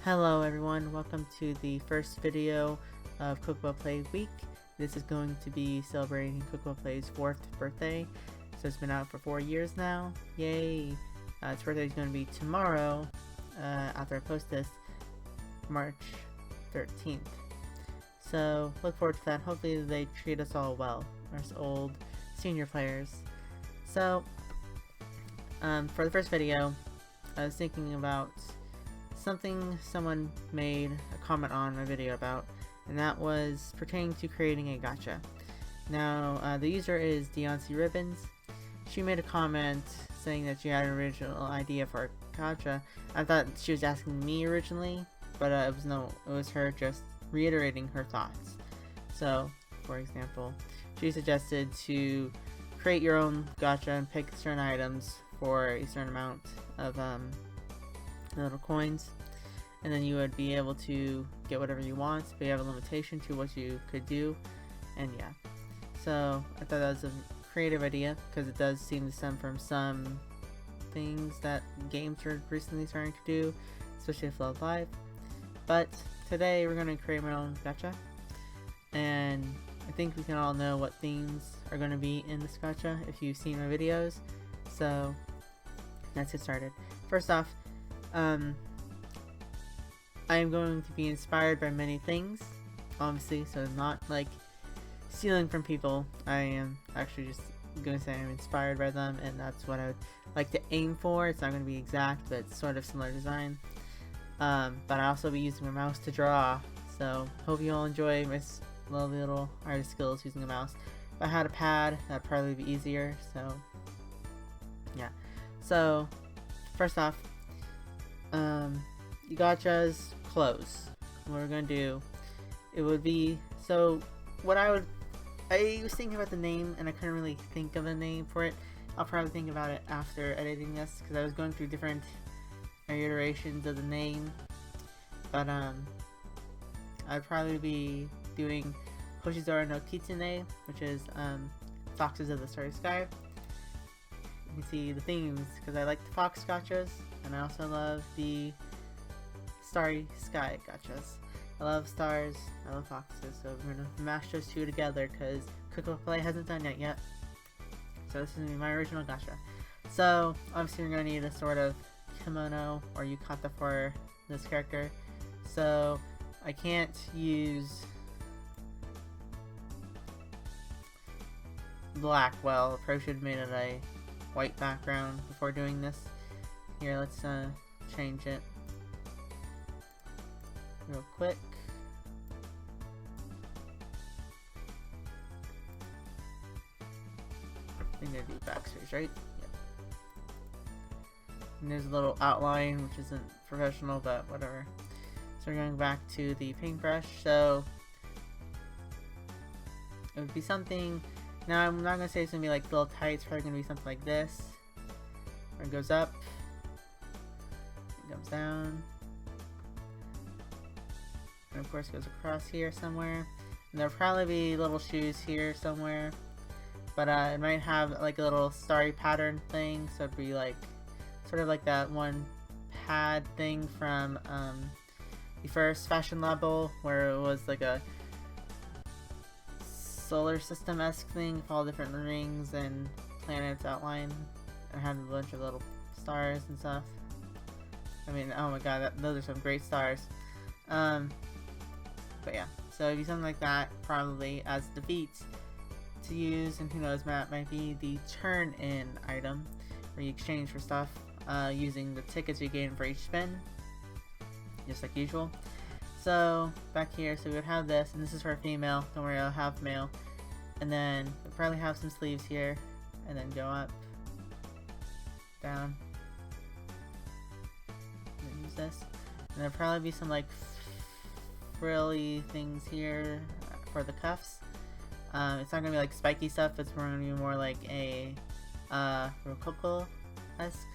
Hello everyone, welcome to the first video of Cocoppa Play Week. This is going to be celebrating Cocoppa Play's 4th birthday. So it's been out for 4 years now. Yay! Its birthday is going to be tomorrow, after I post this, March 13th. So look forward to that. Hopefully they treat us all well, us old senior players. So, for the first video, I was thinking about something someone made a comment on my video about, and that was pertaining to creating a gacha. Now, the user is Deoncy Ribbons. She made a comment saying that she had an original idea for a gacha. I thought she was asking me originally, but it was her just reiterating her thoughts. So, for example, she suggested to create your own gacha and pick certain items for a certain amount of little coins, and then you would be able to get whatever you want, but you have a limitation to what you could do. And yeah, so I thought that was a creative idea because it does seem to stem from some things that games are recently starting to do, especially with Love Live. But today we're going to create my own gacha, and I think we can all know what themes are going to be in this gacha if you've seen my videos. So let's get started. First off, I am going to be inspired by many things, obviously, so not like stealing from people. I am actually just going to say I'm inspired by them, and that's what I would like to aim for. It's not going to be exact, but it's sort of similar design. But I'll also be using my mouse to draw, so hope you all enjoy my lovely little artist skills using a mouse. If I had a pad, that'd probably be easier, so yeah. So, first off, the gacha's clothes. What we're gonna do, it would be, so what I was thinking about the name and I couldn't really think of a name for it. I'll probably think about it after editing this because I was going through different iterations of the name, but I'd probably be doing Hoshizora no Kitsune, which is Foxes of the Starry Sky. You can see the themes because I like the fox gachas, and I also love the Starry Sky gachas. I love stars, I love foxes, so we're gonna mash those two together because Cocoppa Play hasn't done it yet. So this is gonna be my original gacha. So obviously we're gonna need a sort of kimono or yukata for this character. So I can't use black. Well, I probably should have made it a white background before doing this. Here, let's change it real quick. I think I do backspace, right? Yep. And there's a little outline, which isn't professional, but whatever. So we're going back to the paintbrush. So it would be something. Now I'm not gonna say it's gonna be like little tight. It's probably gonna be something like this. Where it goes up, it comes down, and of course goes across here somewhere. And there'll probably be little shoes here somewhere, but it might have like a little starry pattern thing. So it'd be like sort of like that one pad thing from the first fashion label, where it was like a solar system-esque thing with all different rings and planets outlined, and had a bunch of little stars and stuff. I mean, oh my god, those are some great stars. But yeah, so it'd be something like that, probably as defeats to use, and who knows, that might be the turn-in item, where you exchange for stuff using the tickets you gain for each spin, just like usual. So back here, so we would have this, and this is for a female. Don't worry, I'll have male. And then we'll probably have some sleeves here, and then go up, down, and then use this. And there'll probably be some like frilly things here for the cuffs. It's not gonna be like spiky stuff. It's gonna be more like a Rococo-esque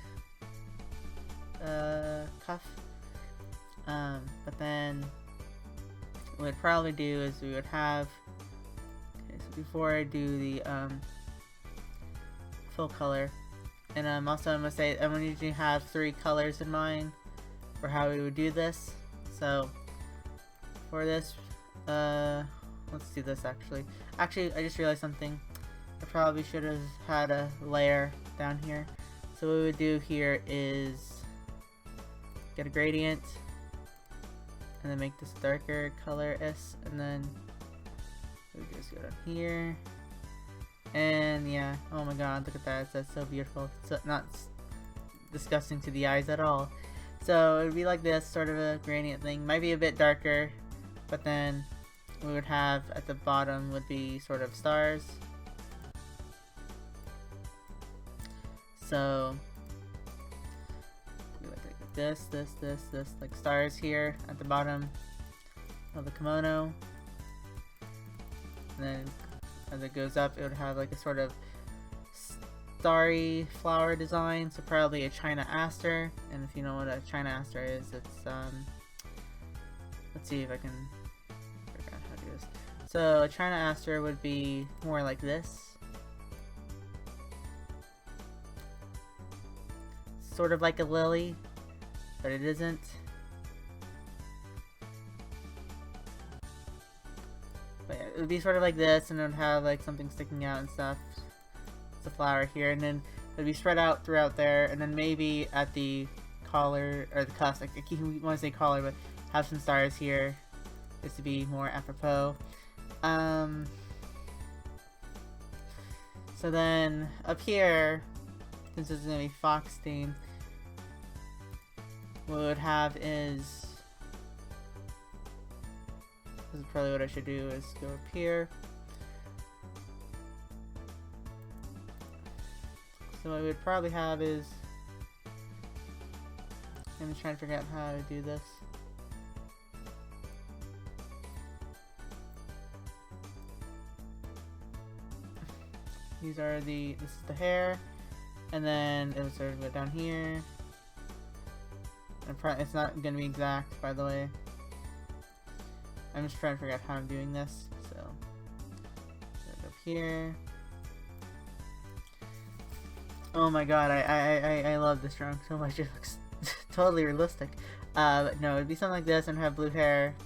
cuff. But then what we'd probably do is we would have, okay, so before I do the full color, and also I'm gonna say I'm gonna usually have 3 colors in mind for how we would do this. So for this, let's do this actually. Actually, I just realized something. I probably should have had a layer down here. So what we would do here is get a gradient and then make this darker color S, and then we just go down here. And yeah, oh my god, look at that, that's so beautiful. It's not disgusting to the eyes at all. So it would be like this, sort of a gradient thing. Might be a bit darker, but then we would have at the bottom would be sort of stars. So we would take this, like stars here at the bottom of the kimono. And then as it goes up, it would have like a sort of starry flower design, so probably a China aster. And if you know what a China aster is, it's let's see if I can figure out how to do this. So a China aster would be more like this, sort of like a lily, but it isn't. But yeah, it would be sort of like this, and it would have like something sticking out and stuff. It's a flower here, and then it would be spread out throughout there, and then maybe at the collar, or the cusp, like, I keep want to say collar, but have some stars here, just to be more apropos. So then, up here, since this is going to be fox theme, what we would have is, this is probably what I should do, is go up here. So what we would probably have is, I'm just trying to figure out how to do this. These are this is the hair, and then it'll sort of go down here. And it's not gonna be exact, by the way. I'm just trying to figure out how I'm doing this, so up here. Oh my god, I love this drawing so much. It looks totally realistic. But no, it'd be something like this and have blue hair,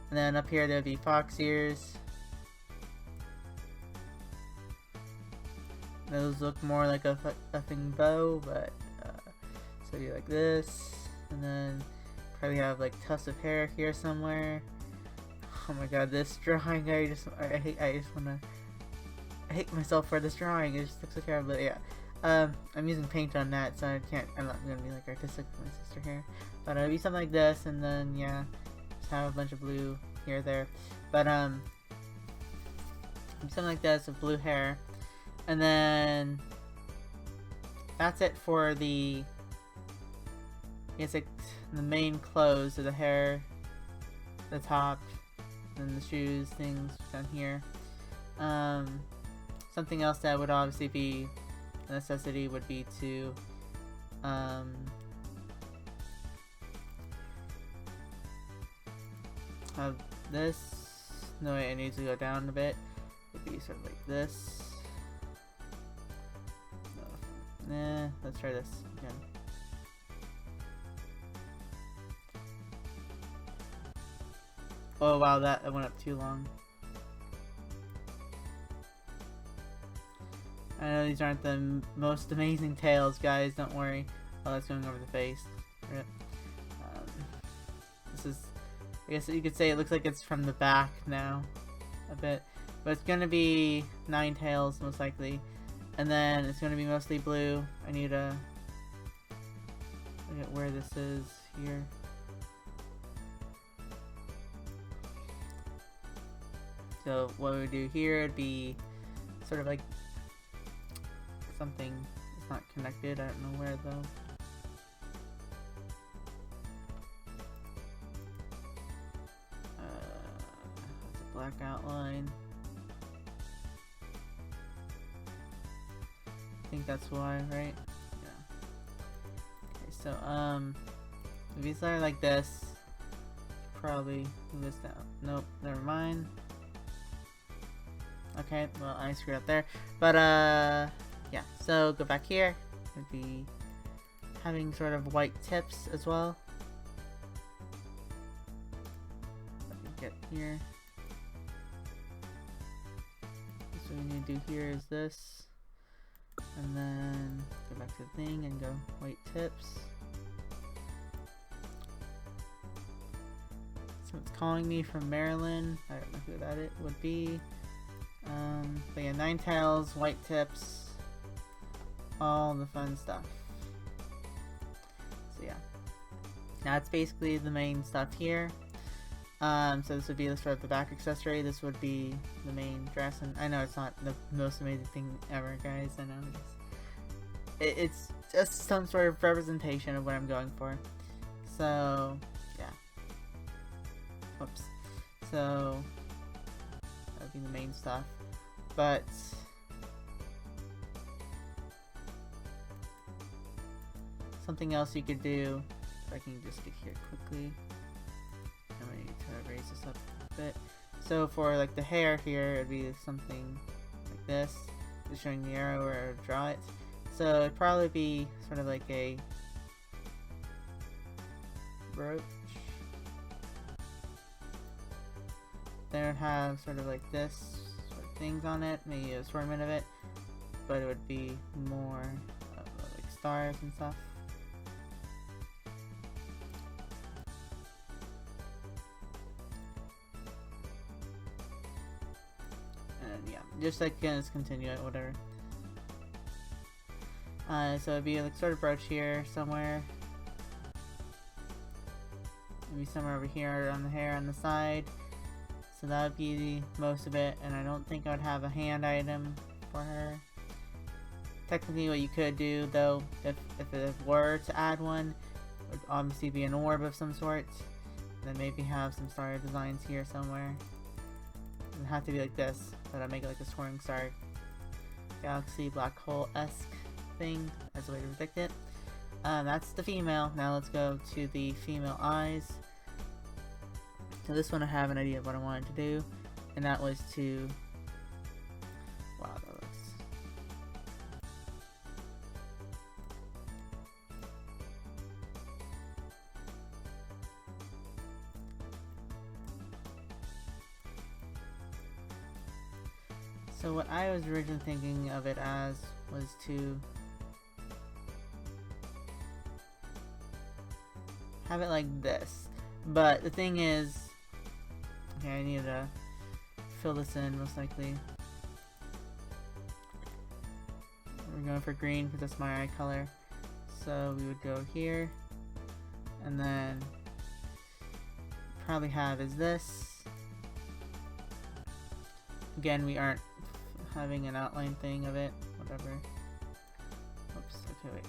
and then up here there'd be fox ears. Those look more like a effing bow, but so you like this, and then probably have like tufts of hair here somewhere. Oh my god, this drawing, I hate myself for this drawing. It just looks so terrible. But yeah, I'm using paint on that, so I'm not gonna be like artistic with my sister here. But it'll be something like this, and then yeah, just have a bunch of blue here, there. But something like this with blue hair, and then that's it for the, I guess like the main clothes, so the hair, the top, and the shoes, things down here. Something else that would obviously be a necessity would be to have this. No, it needs to go down a bit. It would be sort of like this. Nah, let's try this again. Oh wow, that went up too long. I know these aren't the most amazing tails, guys, don't worry. Oh, that's going over the face. Rip. This is, I guess you could say it looks like it's from the back now, a bit. But it's gonna be 9 tails, most likely. And then it's gonna be mostly blue. I need to look at where this is here. So what we would do here would be sort of like something that's not connected. I don't know where though. That's a black outline. I think that's why, right? Yeah. Okay, so if these are like this, probably move this down. Nope, never mind. Okay, well I screwed up there. But yeah, so go back here. It'd be having sort of white tips as well. get here. So what we need to do here is this, and then go back to the thing and go white tips. So it's calling me from Maryland. I don't know who that it would be. But yeah, 9 tails, white tips, all the fun stuff. So yeah, that's basically the main stuff here. So this would be the sort of the back accessory. This would be the main dress, and I know it's not the most amazing thing ever, guys. I know it's just some sort of representation of what I'm going for. So yeah. Oops. So that would be the main stuff, but something else you could do. If I can just get here quickly. I'm gonna need to raise this up a bit. So for like the hair here, it'd be something like this, just showing the arrow where I would draw it. So it'd probably be sort of like a brooch. Then it'd have sort of like this sort of things on it, maybe an assortment of it, but it would be more like stars and stuff. Yeah, just like let's continue it, whatever. So it'd be like sort of brooch here somewhere. Maybe somewhere over here on the hair on the side. So that would be most of it, and I don't think I would have a hand item for her. Technically what you could do though, if it were to add one, would obviously be an orb of some sort. And then maybe have some star designs here somewhere. It doesn't have to be like this, but I'll make it like a soaring star galaxy black hole-esque thing as a way to predict it. That's the female. Now let's go to the female eyes. So this one I have an idea of what I wanted to do, and that was to, wow, that looks, so what I was originally thinking of it as was to have it like this, but the thing is, okay, I need to fill this in most likely. We're going for green because that's my eye color, so we would go here, and then probably have is this. Again, we aren't having an outline thing of it, whatever. Oops, okay, wait.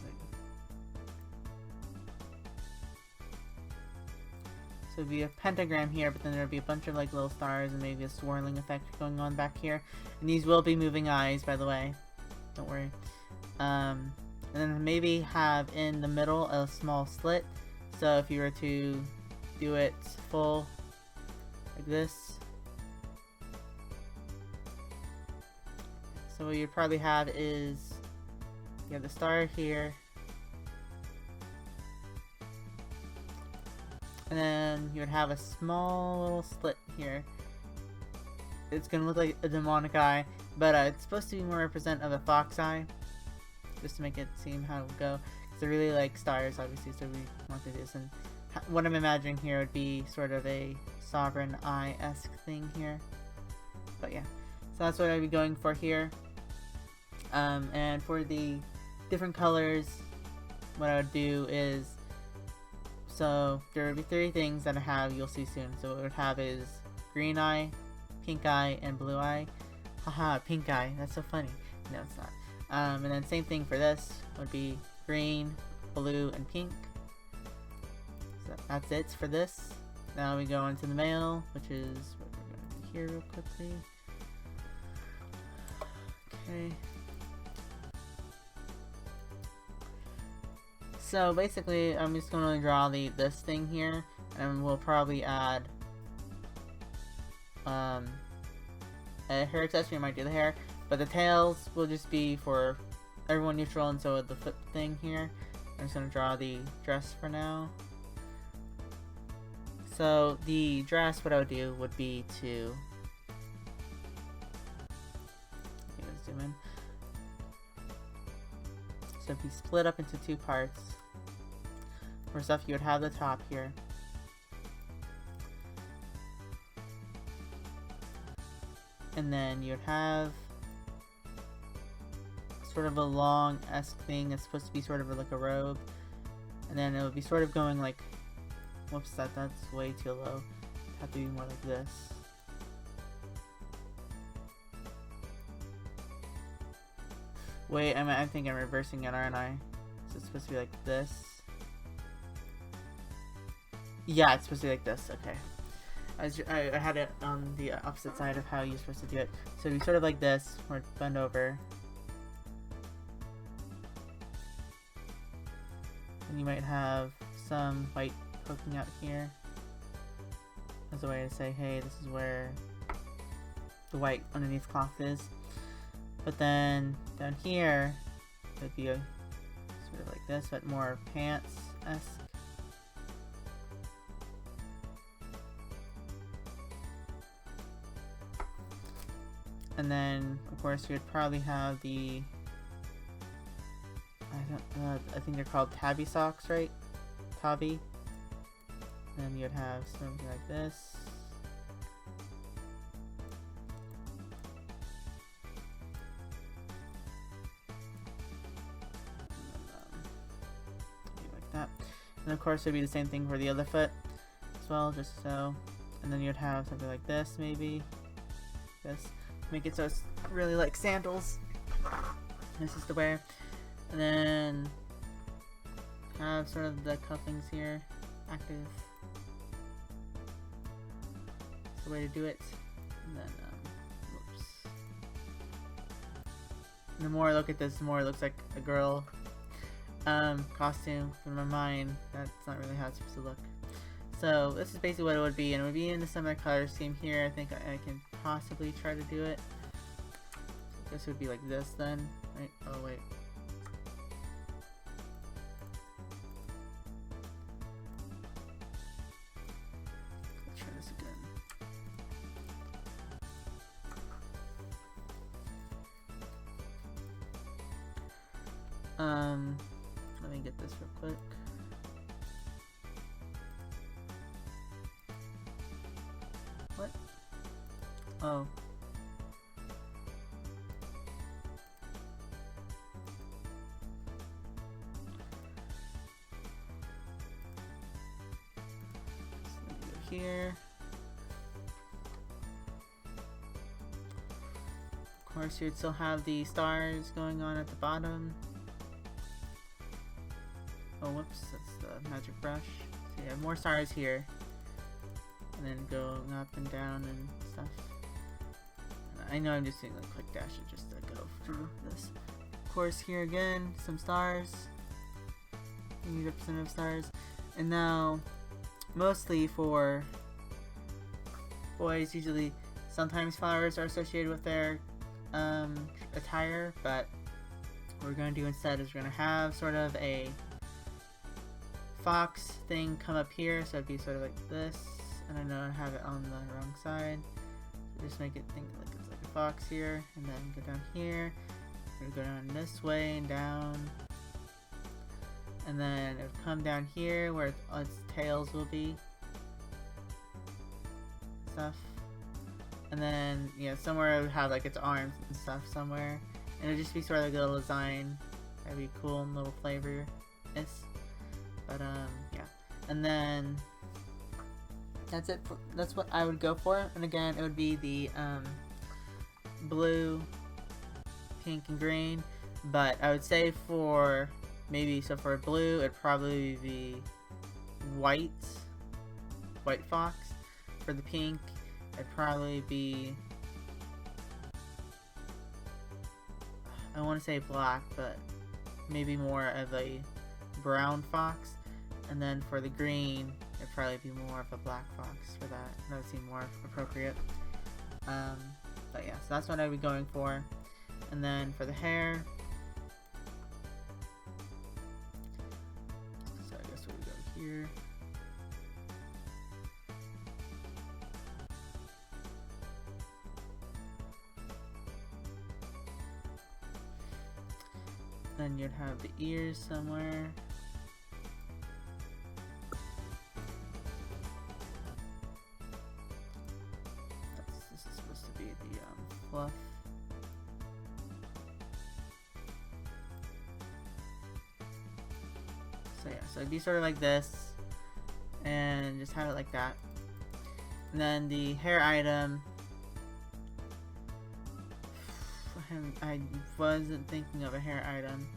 So it'd be a pentagram here, but then there'd be a bunch of like little stars and maybe a swirling effect going on back here. And these will be moving eyes, by the way. Don't worry. And then maybe have in the middle a small slit. So if you were to do it full like this. So what you'd probably have is you have the star here. And then you would have a small little slit here. It's gonna look like a demonic eye, but it's supposed to be more representative of a fox eye, just to make it seem how it would go. Because I really like stars, obviously, so we want to do this. And what I'm imagining here would be sort of a sovereign eye-esque thing here. But yeah, so that's what I'd be going for here. And for the different colors, what I would do is, so there would be 3 things that I have, you'll see soon. So what it would have is green eye, pink eye, and blue eye. Haha, pink eye, that's so funny. No, it's not. And then same thing for this, would be green, blue, and pink. So that's it for this. Now we go into the male, which is what we're going to do here real quickly. Okay. So basically, I'm just going to draw this thing here, and we'll probably add a hair accessory. I might do the hair, but the tails will just be for everyone neutral, and so the flip thing here. I'm just going to draw the dress for now. So the dress, what I would do would be to zoom in. So if you split up into two parts, first off you would have the top here. And then you'd have sort of a long-esque thing that's supposed to be sort of like a robe. And then it would be sort of going like, whoops, that's way too low. It'd have to be more like this. Wait, I think I'm reversing it, aren't I? So it's supposed to be like this. Yeah, it's supposed to be like this, okay. I had it on the opposite side of how you're supposed to do it. So you sort of like this, or bend over. And you might have some white poking out here as a way to say, hey, this is where the white underneath cloth is. But then down here, it would be a sort of like this, but more pants-esque. And then, of course, you'd probably have the, I think they're called tabby socks, right? Tabby. And then you'd have something like this. Like that. And of course, it would be the same thing for the other foot as well, just so. And then you'd have something like this, maybe. This. Make it so it's really like sandals. This is the wear. And then have sort of the cufflinks here. Active. That's the way to do it. And then, whoops. The more I look at this, the more it looks like a girl costume. In my mind, that's not really how it's supposed to look. So this is basically what it would be, and it would be in a similar color scheme here. I think I can possibly try to do it. I guess it would be like this then, right? Oh wait. Let's try this again. Let me get this real quick. What? Oh. So let me go here. Of course, you'd still have the stars going on at the bottom. Oh, whoops, that's the magic brush. So you have more stars here. And then going up and down and stuff. And I know I'm just doing like quick dashes just to go through this. Of course, here again, some stars. Any representative stars. And now, mostly for boys, usually sometimes flowers are associated with their attire, but what we're going to do instead is we're going to have sort of a fox thing come up here, so it'd be sort of like this. And I know I have it on the wrong side. So just make it think like it's like a fox here, and then go down here. We're gonna go down this way and down. And then it would come down here where its tails will be. Stuff. And then, somewhere it would have like its arms and stuff somewhere. And it'd just be sort of like a little design. That'd be cool and little flavor. But yeah. And then that's it. That's what I would go for. And again, it would be the blue, pink, and green. But I would say for for blue, it'd probably be white fox. For the pink, it'd probably be, I want to say black, but maybe more of a brown fox. And then for the green, it'd probably be more of a black fox for that. That would seem more appropriate. But yeah, so that's what I'd be going for. And then for the hair, so I guess we go here. Then you'd have the ears somewhere. This is supposed to be the fluff. So yeah, so it'd be sort of like this, and just have it like that. And then the hair item, I wasn't thinking of a hair item,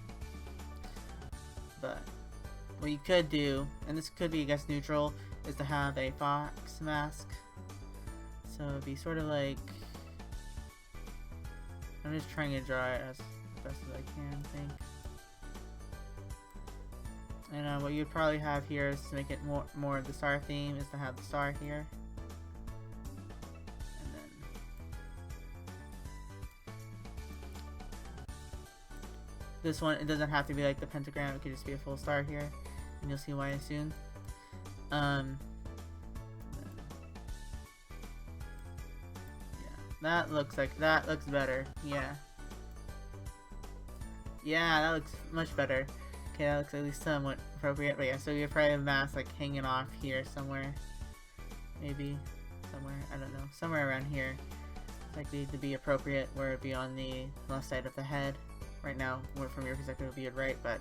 but what you could do, and this could be I guess neutral, is to have a fox mask. So it'd be sort of like, I'm just trying to draw it as best as I can, I think. And what you'd probably have here is to make it more of the star theme, is to have the star here. And then this one, it doesn't have to be like the pentagram, it could just be a full star here. And you'll see why soon. Yeah, that looks better. Yeah. Yeah, that looks much better. Okay, that looks at least somewhat appropriate, but yeah, so you probably have a mask like hanging off here somewhere. Maybe. Somewhere, I don't know. Somewhere around here. It's likely to be appropriate, where it'd be on the left side of the head. Right now, from your perspective, it would be right, but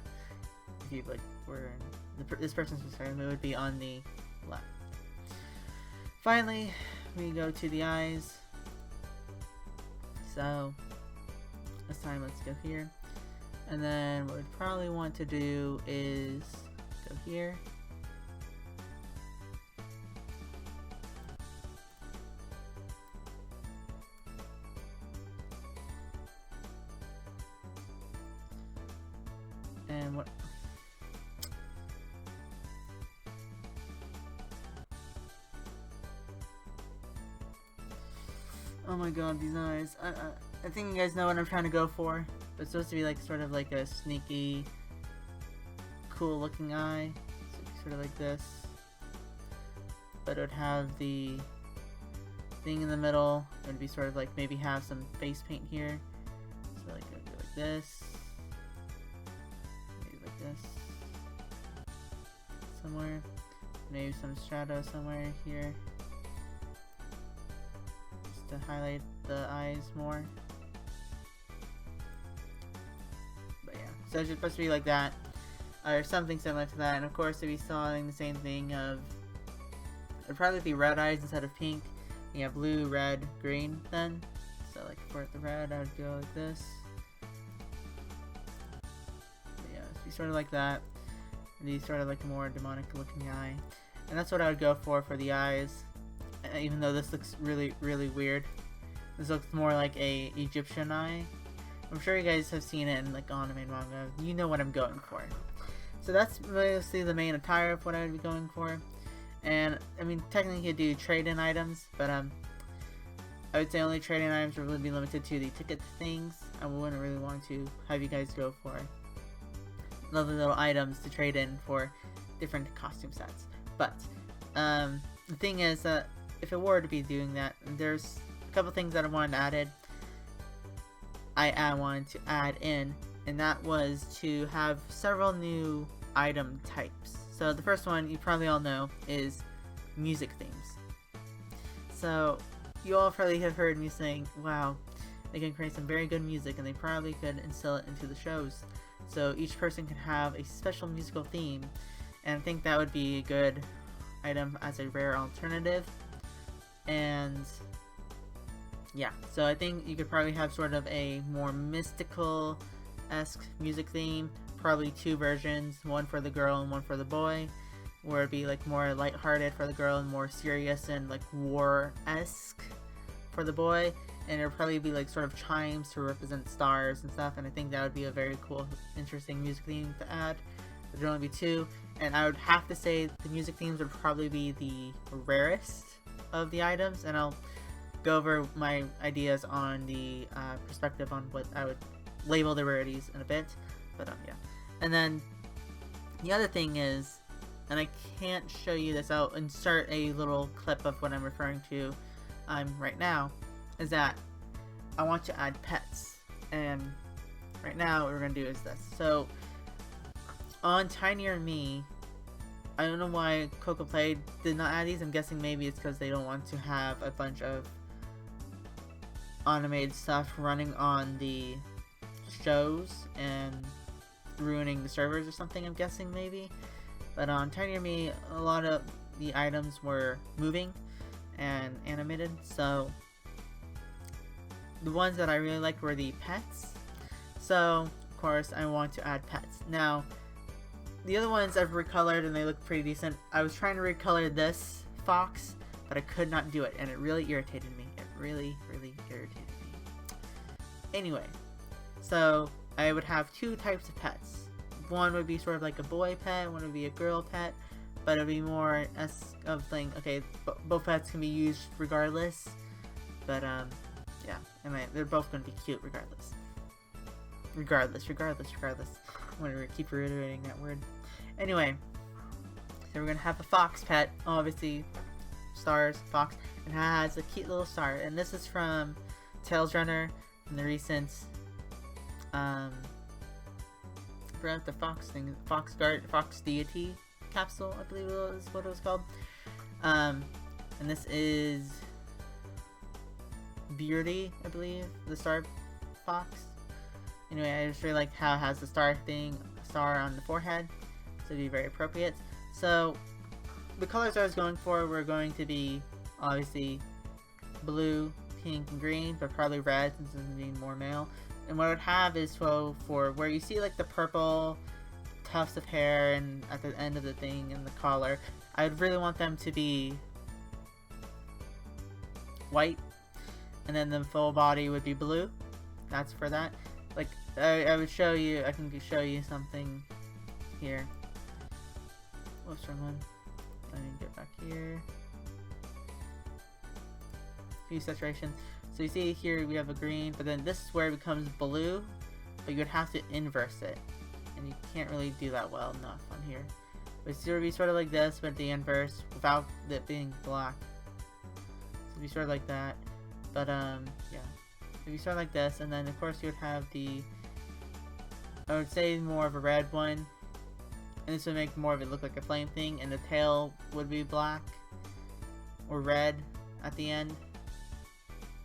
if you like were in this person's perspective, it would be on the left. Finally, we go to the eyes. So, this time let's go here. And then what we'd probably want to do is go here. And what... Oh my god, these eyes. I think you guys know what I'm trying to go for. But it's supposed to be like sort of like a sneaky, cool looking eye. So sort of like this. But it would have the thing in the middle. It would be sort of like maybe have some face paint here. So like it would be like this. Maybe like this. Somewhere. Maybe some shadow somewhere here. Just to highlight the eyes more. So it's supposed to be like that, or something similar to that, and of course if we saw the same thing of, it'd probably be red eyes instead of pink. You have blue, red, green then. So like for the red, I would go like this. But yeah, it'd be sort of like that. And be sort of like a more demonic looking eye. And that's what I would go for the eyes. Even though this looks really, really weird. This looks more like a Egyptian eye. I'm sure you guys have seen it in like anime and manga. You know what I'm going for. So that's mostly the main attire of what I would be going for. And I mean, technically you could do trade-in items, but I would say only trade-in items would be limited to the ticket things. I wouldn't really want to have you guys go for lovely little items to trade in for different costume sets. But the thing is that if it were to be doing that, there's a couple things that I wanted added. I wanted to add in, and that was to have several new item types. So the first one you probably all know is music themes. So you all probably have heard me saying, wow, they can create some very good music and they probably could instill it into the shows. So each person can have a special musical theme, and I think that would be a good item as a rare alternative. And yeah, so I think you could probably have sort of a more mystical-esque music theme. Probably two versions, one for the girl and one for the boy. Where it'd be like more lighthearted for the girl and more serious and like war-esque for the boy. And it'd probably be like sort of chimes to represent stars and stuff. And I think that would be a very cool, interesting music theme to add. There'd only be two. And I would have to say the music themes would probably be the rarest of the items. And I'll go over my ideas on the perspective on what I would label the rarities in a bit, but yeah. And then the other thing is, and I can't show you this, I'll insert a little clip of what I'm referring to right now, is that I want to add pets. And right now what we're gonna do is this. So on Tinier Me, I don't know why Cocoppa did not add these. I'm guessing maybe it's because they don't want to have a bunch of animated stuff running on the shows and ruining the servers or something, I'm guessing maybe. But on Tinier Me, a lot of the items were moving and animated, so the ones that I really liked were the pets. So, of course, I want to add pets. Now, the other ones I've recolored and they look pretty decent. I was trying to recolor this fox, but I could not do it, and it really irritated me. It really, really irritated me. Anyway, so I would have two types of pets. One would be sort of like a boy pet, one would be a girl pet, but it would be more as of thing, okay, both pets can be used regardless, but yeah, and they're both going to be cute regardless. Regardless. I'm going to keep reiterating that word. Anyway, so we're going to have a fox pet, obviously, stars, fox, and it has a cute little star, and this is from Tails Runner, from the recent, I forgot the fox thing, fox deity capsule, I believe is what it was called, and this is Beardy, I believe, the star fox. Anyway, I just really like how it has the star on the forehead, so it'd be very appropriate. So, the colors I was going for were going to be, obviously, blue, pink, and green, but probably red since it's being more male. And what I would have is for where you see like the purple tufts of hair and at the end of the thing and the collar, I would really want them to be white, and then the full body would be blue. That's for that. Like, I would show you, I can show you something here. Whoops, wrong one. Let me get back here. Hue saturation. So you see here we have a green, but then this is where it becomes blue, but you would have to inverse it. And you can't really do that well enough on here. But it's going to be sort of like this, but the inverse, without it being black. So it'd be sort of like that. But, yeah. If you start like this, and then of course you would have the, I would say more of a red one, and this would make more of it look like a flame thing, and the tail would be black, or red at the end.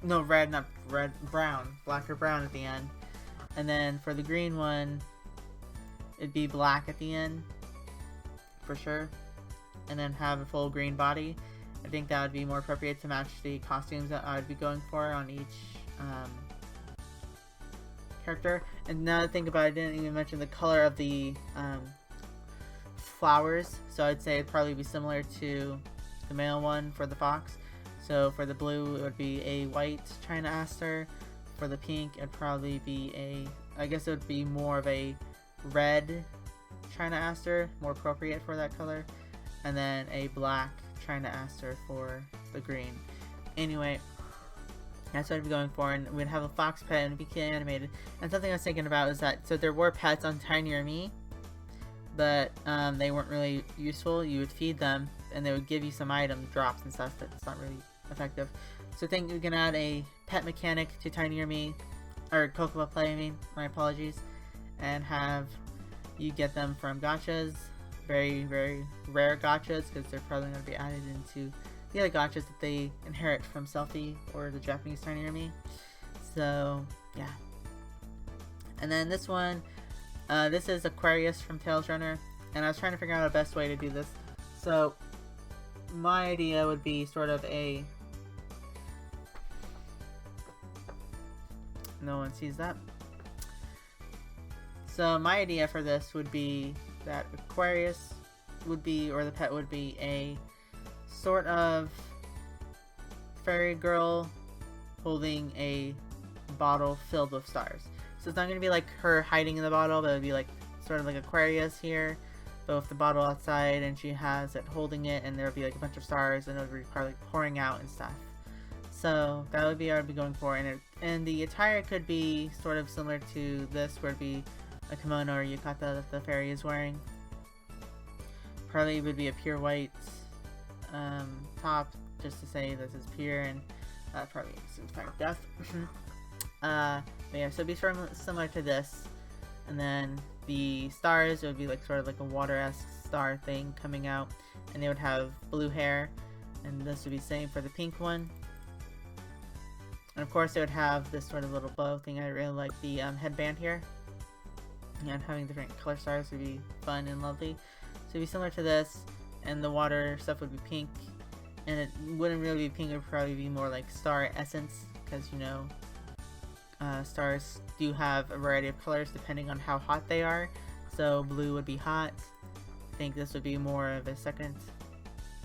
No, red, not red, brown, black or brown at the end. And then for the green one, it'd be black at the end, for sure, and then have a full green body. I think that would be more appropriate to match the costumes that I would be going for on each character. And now that I think about it, I didn't even mention the color of the flowers, so I'd say it'd probably be similar to the male one for the fox. So for the blue it would be a white China Aster, for the pink it'd probably be I guess it would be more of a red China Aster, more appropriate for that color, and then a black China Aster for the green. Anyway, that's what I'd be going for, and we'd have a fox pet and it'd be animated. And something I was thinking about is that, so there were pets on Tinier Me, but they weren't really useful. You would feed them, and they would give you some items, drops and stuff, but it's not really effective. So I think we can add a pet mechanic to Tinier Me, or Cocoppa Play, I mean, my apologies, and have you get them from gachas, very, very rare gachas, because they're probably going to be added into the other gachas that they inherit from Selfie or the Japanese Tinier Me. So, yeah. And then this one, this is Aquarius from Tails Runner, and I was trying to figure out the best way to do this. So, my idea would be sort of a... No one sees that. So, my idea for this would be that Aquarius would be, or the pet would be, a sort of fairy girl holding a bottle filled with stars. So it's not going to be like her hiding in the bottle, but it would be like sort of like Aquarius here, but with the bottle outside, and she has it holding it, and there would be like a bunch of stars, and it would be probably pouring out and stuff. So that would be what I'd be going for, and the attire could be sort of similar to this, where it'd be a kimono or yukata that the fairy is wearing. Probably would be a pure white top, just to say this is pure, and probably some kind of death. But yeah, so it'd be sort of similar to this. And then the stars, it would be like sort of like a water-esque star thing coming out. And they would have blue hair. And this would be the same for the pink one. And of course, they would have this sort of little bow thing. I really like the headband here. And having different color stars would be fun and lovely. So it'd be similar to this. And the water stuff would be pink. And it wouldn't really be pink, it would probably be more like star essence. Because, you know, stars do have a variety of colors depending on how hot they are. So blue would be hot. I think this would be more of a second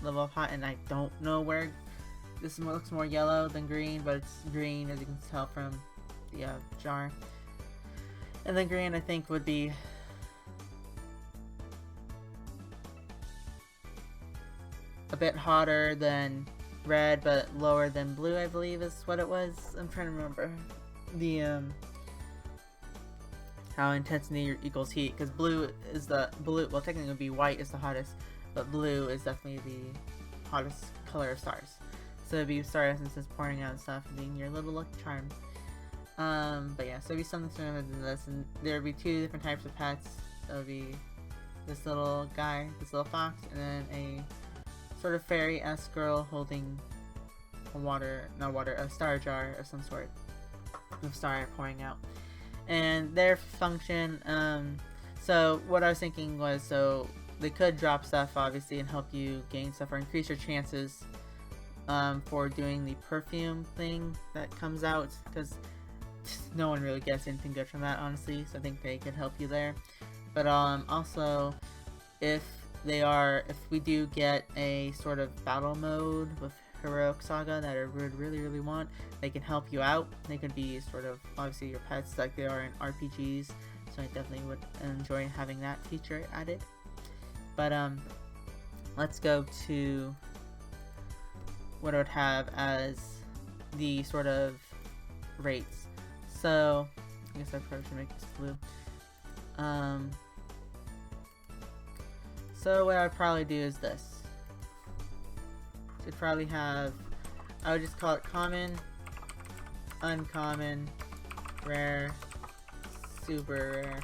level of hot. And I don't know where this looks more yellow than green, but it's green as you can tell from the jar. And then green I think would be a bit hotter than red, but lower than blue, I believe is what it was. I'm trying to remember the how intensity equals heat, because blue is the well technically it would be white is the hottest, but blue is definitely the hottest color of stars. So it'd be star essences pouring out and stuff and being your little lucky charm. But yeah, so it'd be something similar to this, and there would be two different types of pets. That would be this little guy, this little fox, and then a sort of fairy-esque girl holding a star jar of some sort with star pouring out. And their function, so what I was thinking was, so they could drop stuff obviously and help you gain stuff or increase your chances for doing the perfume thing that comes out, because no one really gets anything good from that, honestly, so I think they could help you there. But also, if we do get a sort of battle mode with Heroic Saga that I would really want, they can help you out. They could be sort of obviously your pets like they are in RPGs, so I definitely would enjoy having that feature added. But let's go to what I would have as the sort of rates. So I guess I probably should make this blue. So what I'd probably do is this. Should probably have, I would just call it common, uncommon, rare, super rare.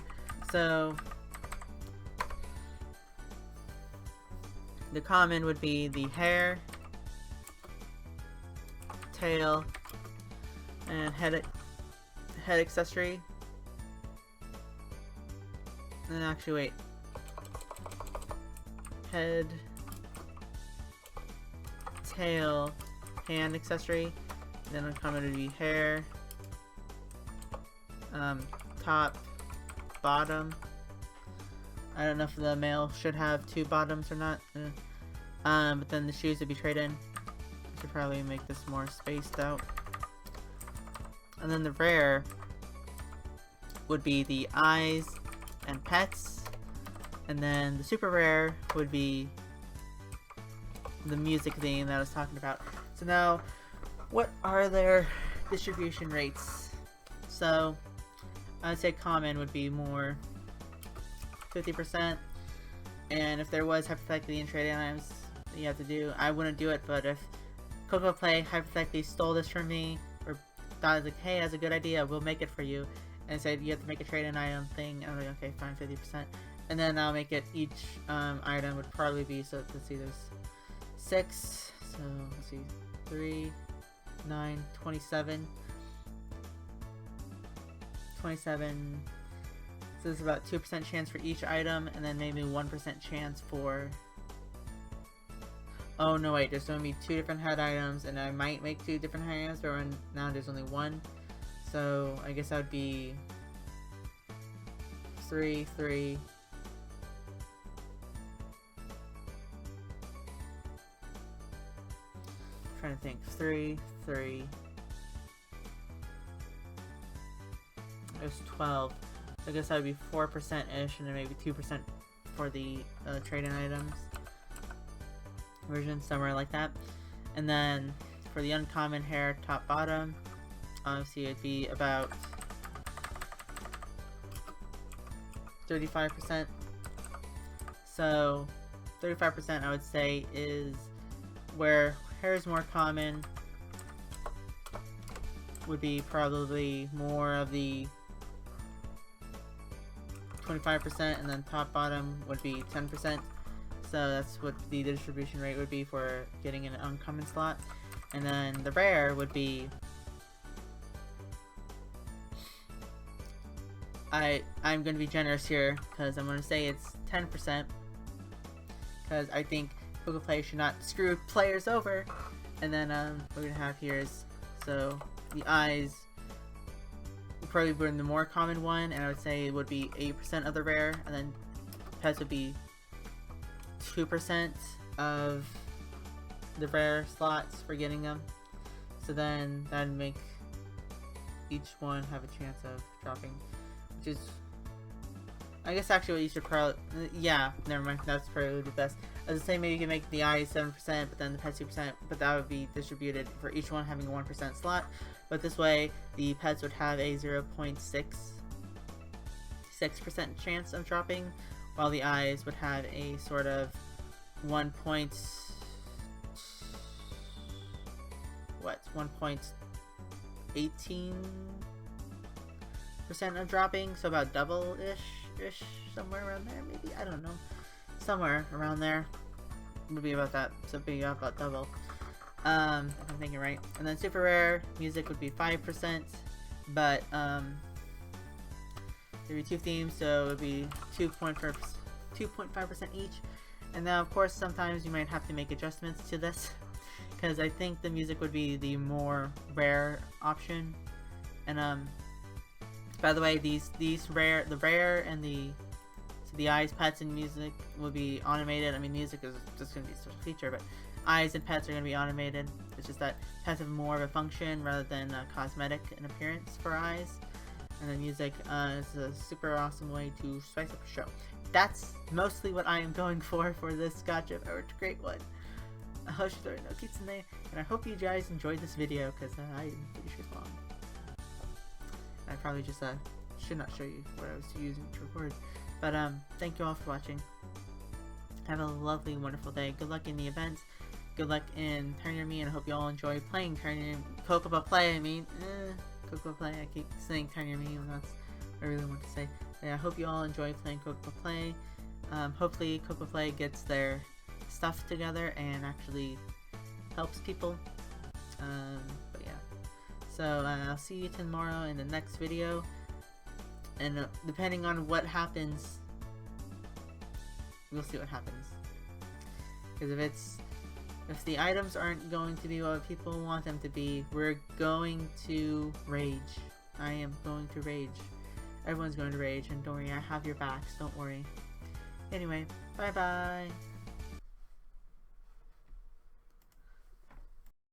So the common would be the hair, tail, and head accessory. And actually wait. Head, tail, hand accessory. Then uncommon would be hair, top, bottom. I don't know if the male should have two bottoms or not. But then the shoes would be trade-in. I should probably make this more spaced out. And then the rare would be the eyes and pets. And then the super rare would be the music theme that I was talking about. So now, what are their distribution rates? So, I'd say common would be more 50%. And if there was hypothetically in trade-in items that you have to do, I wouldn't do it, but if Cocoppa Play hypothetically stole this from me, or thought like, hey, that's a good idea, we'll make it for you, and said you have to make a trade-in item thing, I'm like, okay, fine, 50%. And then I'll make it, each item would probably be, so let's see, there's 6, so let's see, 3, 9, 27. 27, so there's about 2% chance for each item, and then maybe 1% chance for, oh no wait, there's going to be 2 different head items, and I might make 2 different head items, but now there's only 1, so I guess that would be 3, 3, trying to think, 3, 3, there's 12, so I guess that would be 4%-ish, and then maybe 2% for the trade-in items version, somewhere like that. And then for the uncommon hair top bottom, obviously it'd be about 35%. So 35% I would say is where hair is more common, would be probably more of the 25%, and then top bottom would be 10%. So that's what the distribution rate would be for getting an uncommon slot. And then the rare would be... I'm going to be generous here, because I'm going to say it's 10%. Because I think Google Play should not screw players over. And then what we're going to have here is... So, the eyes would probably be the more common one, and I would say it would be 8% of the rare. And then pets would be 2% of the rare slots for getting them. So then that'd make each one have a chance of dropping, which is, I guess actually what you should probably, yeah, never mind, that's probably the best. As I say, maybe you can make the eyes 7%, but then the pets 2%, but that would be distributed for each one having a 1% slot. But this way, the pets would have a 0.66% chance of dropping, while the eyes would have a sort of 1.18% of dropping, so about double-ish, somewhere around there, maybe, I don't know, somewhere around there, would be about that, so be about double, if I'm thinking right. And then super rare music would be 5%, but there'd be 2 themes, so it would be 2.5% each. And now, of course, sometimes you might have to make adjustments to this, because I think the music would be the more rare option. And by the way, the rare and the eyes, pets, and music will be automated. I mean, music is just going to be a special feature, but eyes and pets are going to be automated. It's just that pets have more of a function rather than cosmetic in appearance for eyes. And then music is a super awesome way to spice up a show. That's mostly what I am going for this gacha. Oh, it's a great one. Hoshidori no Kitsune, and I hope you guys enjoyed this video, because I'm pretty sure it's long. I probably just should not show you what I was using to record. But thank you all for watching. Have a lovely, wonderful day. Good luck in the events. Good luck in Turn Your Me, and I hope you all enjoy playing Cocoppa Play. Cocoppa Play. I keep saying Turn Your Me, and that's what I really want to say. Yeah, I hope you all enjoy playing Cocoppa Play. Hopefully Cocoppa Play gets their stuff together and actually helps people. But yeah. So I'll see you tomorrow in the next video. And depending on what happens, we'll see what happens. Because if the items aren't going to be what people want them to be, we're going to rage. I am going to rage. Everyone's going to rage, and don't worry, I have your backs, don't worry. Anyway, bye bye.